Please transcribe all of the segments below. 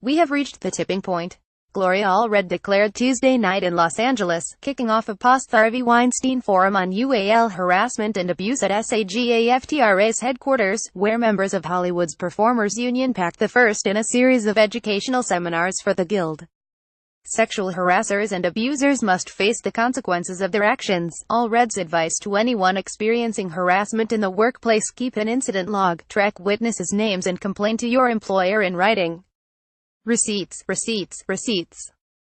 We have reached the tipping point, Gloria Allred declared Tuesday night in Los Angeles, kicking off a postHarvey Weinstein forum on UAL harassment and abuse at SAGAFTRA's headquarters, where members of Hollywood's Performers Union packed the first in a series of educational seminars for the Guild. Sexual harassers and abusers must face the consequences of their actions. Allred's advice to anyone experiencing harassment in the workplace: keep an incident log, track witnesses' names and complain to your employer in writing. Receipts.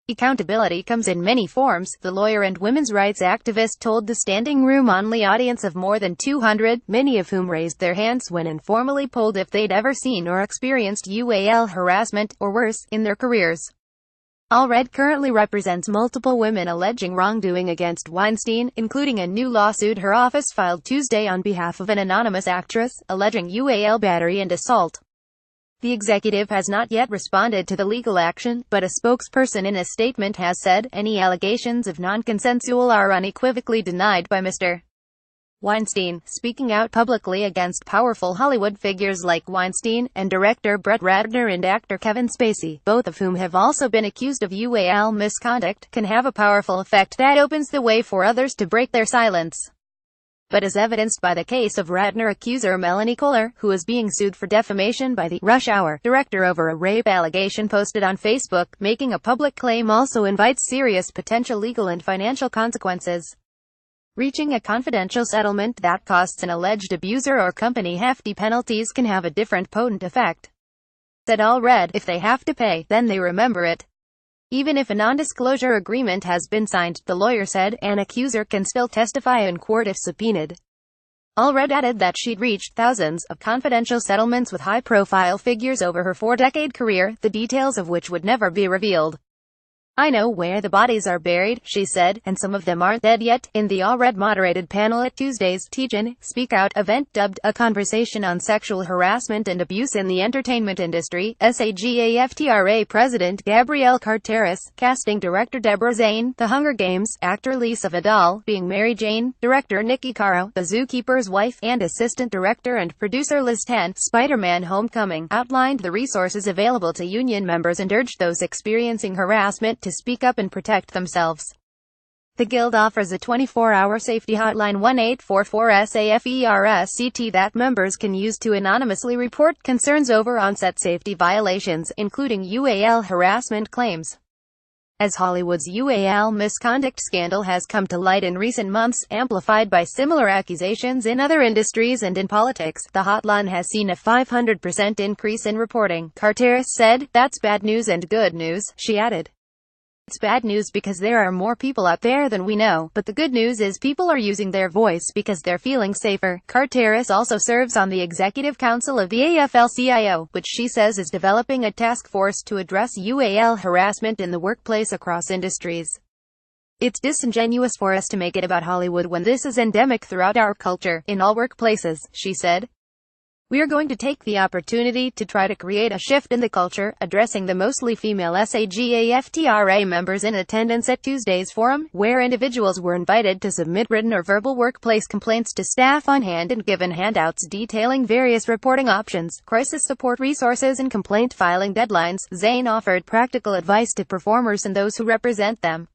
Accountability comes in many forms, the lawyer and women's rights activist told the standing room-only audience of more than 200, many of whom raised their hands when informally polled if they'd ever seen or experienced UAL harassment, or worse, in their careers. Allred currently represents multiple women alleging wrongdoing against Weinstein, including a new lawsuit her office filed Tuesday on behalf of an anonymous actress, alleging UAL battery and assault. The executive has not yet responded to the legal action, but a spokesperson in a statement has said, any allegations of non-consensual are unequivocally denied by Mr. Weinstein, speaking out publicly against powerful Hollywood figures like Weinstein, and director Brett Ratner and actor Kevin Spacey, both of whom have also been accused of UAL misconduct, can have a powerful effect that opens the way for others to break their silence. But as evidenced by the case of Ratner accuser Melanie Kohler, who is being sued for defamation by the Rush Hour director over a rape allegation posted on Facebook, making a public claim also invites serious potential legal and financial consequences. Reaching a confidential settlement that costs an alleged abuser or company hefty penalties can have a different potent effect. Said Allred, if they have to pay, then they remember it. Even if a non-disclosure agreement has been signed, the lawyer said, an accuser can still testify in court if subpoenaed. Allred added that she'd reached thousands of confidential settlements with high-profile figures over her 4-decade career, the details of which would never be revealed. I know where the bodies are buried, she said, and some of them aren't dead yet. In the Allred-moderated panel at Tuesday's Teach In, Speak Out event dubbed A Conversation on Sexual Harassment and Abuse in the Entertainment Industry, SAGAFTRA President Gabrielle Carteris, casting director Deborah Zane, The Hunger Games, actor Lisa Vidal, being Mary Jane, director Nikki Caro, The Zookeeper's Wife, and assistant director and producer Liz Tan, Spider-Man Homecoming, outlined the resources available to union members and urged those experiencing harassment to speak up and protect themselves. The Guild offers a 24-hour safety hotline 1-844-SAFERSCT that members can use to anonymously report concerns over on-set safety violations, including UAL harassment claims. As Hollywood's UAL misconduct scandal has come to light in recent months, amplified by similar accusations in other industries and in politics, the hotline has seen a 500% increase in reporting. Carteris said, that's bad news and good news, she added. It's bad news because there are more people out there than we know, but the good news is people are using their voice because they're feeling safer. Carteris also serves on the Executive Council of the AFL-CIO, which she says is developing a task force to address UAL harassment in the workplace across industries. It's disingenuous for us to make it about Hollywood when this is endemic throughout our culture, in all workplaces, she said. We are going to take the opportunity to try to create a shift in the culture, addressing the mostly female SAGAFTRA members in attendance at Tuesday's forum, where individuals were invited to submit written or verbal workplace complaints to staff on hand and given handouts detailing various reporting options, crisis support resources and complaint filing deadlines. Zane offered practical advice to performers and those who represent them.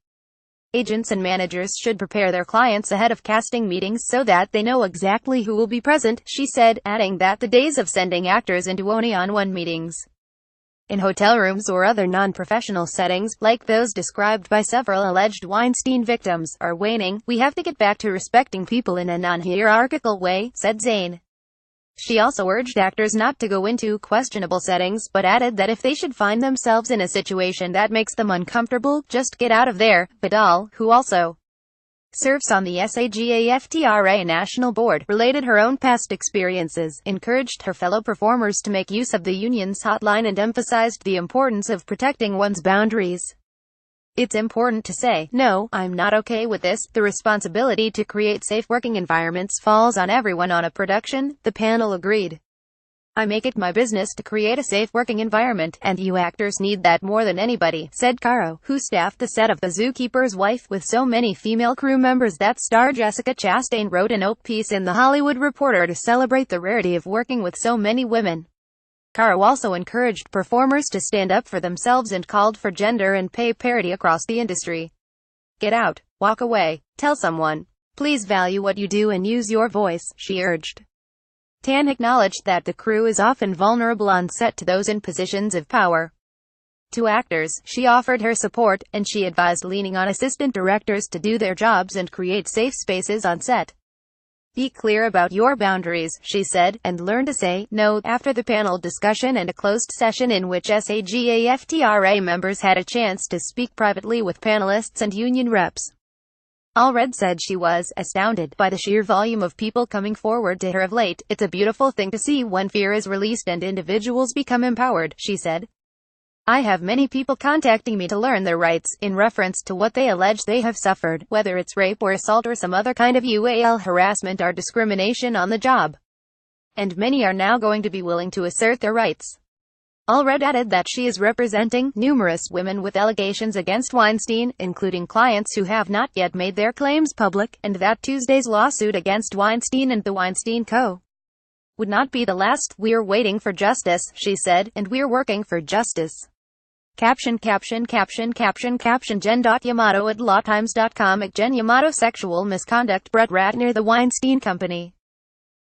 Agents and managers should prepare their clients ahead of casting meetings so that they know exactly who will be present, she said, adding that the days of sending actors into one-on-one meetings in hotel rooms or other non-professional settings, like those described by several alleged Weinstein victims, are waning. We have to get back to respecting people in a non-hierarchical way, said Zane. She also urged actors not to go into questionable settings, but added that if they should find themselves in a situation that makes them uncomfortable, just get out of there. Vidal, who also serves on the SAGAFTRA National Board, related her own past experiences, encouraged her fellow performers to make use of the union's hotline and emphasized the importance of protecting one's boundaries. It's important to say, no, I'm not okay with this. The responsibility to create safe working environments falls on everyone on a production, the panel agreed. I make it my business to create a safe working environment, and you actors need that more than anybody, said Caro, who staffed the set of The Zookeeper's Wife with so many female crew members that star Jessica Chastain wrote an op piece in The Hollywood Reporter to celebrate the rarity of working with so many women. Caro also encouraged performers to stand up for themselves and called for gender and pay parity across the industry. Get out, walk away, tell someone. Please value what you do and use your voice, she urged. Tan acknowledged that the crew is often vulnerable on set to those in positions of power. To actors, she offered her support, and she advised leaning on assistant directors to do their jobs and create safe spaces on set. Be clear about your boundaries, she said, and learn to say no. After the panel discussion and a closed session in which SAGAFTRA members had a chance to speak privately with panelists and union reps, Allred said she was astounded by the sheer volume of people coming forward to her of late. It's a beautiful thing to see when fear is released and individuals become empowered, she said. I have many people contacting me to learn their rights, in reference to what they allege they have suffered, whether it's rape or assault or some other kind of harassment or discrimination on the job. And many are now going to be willing to assert their rights. Allred added that she is representing numerous women with allegations against Weinstein, including clients who have not yet made their claims public, and that Tuesday's lawsuit against Weinstein and the Weinstein Co. would not be the last. We're waiting for justice, she said, and we're working for justice. Caption Jen. Yamato at lawtimes.com. Jen Yamato sexual misconduct. Brett Ratner. The Weinstein Company.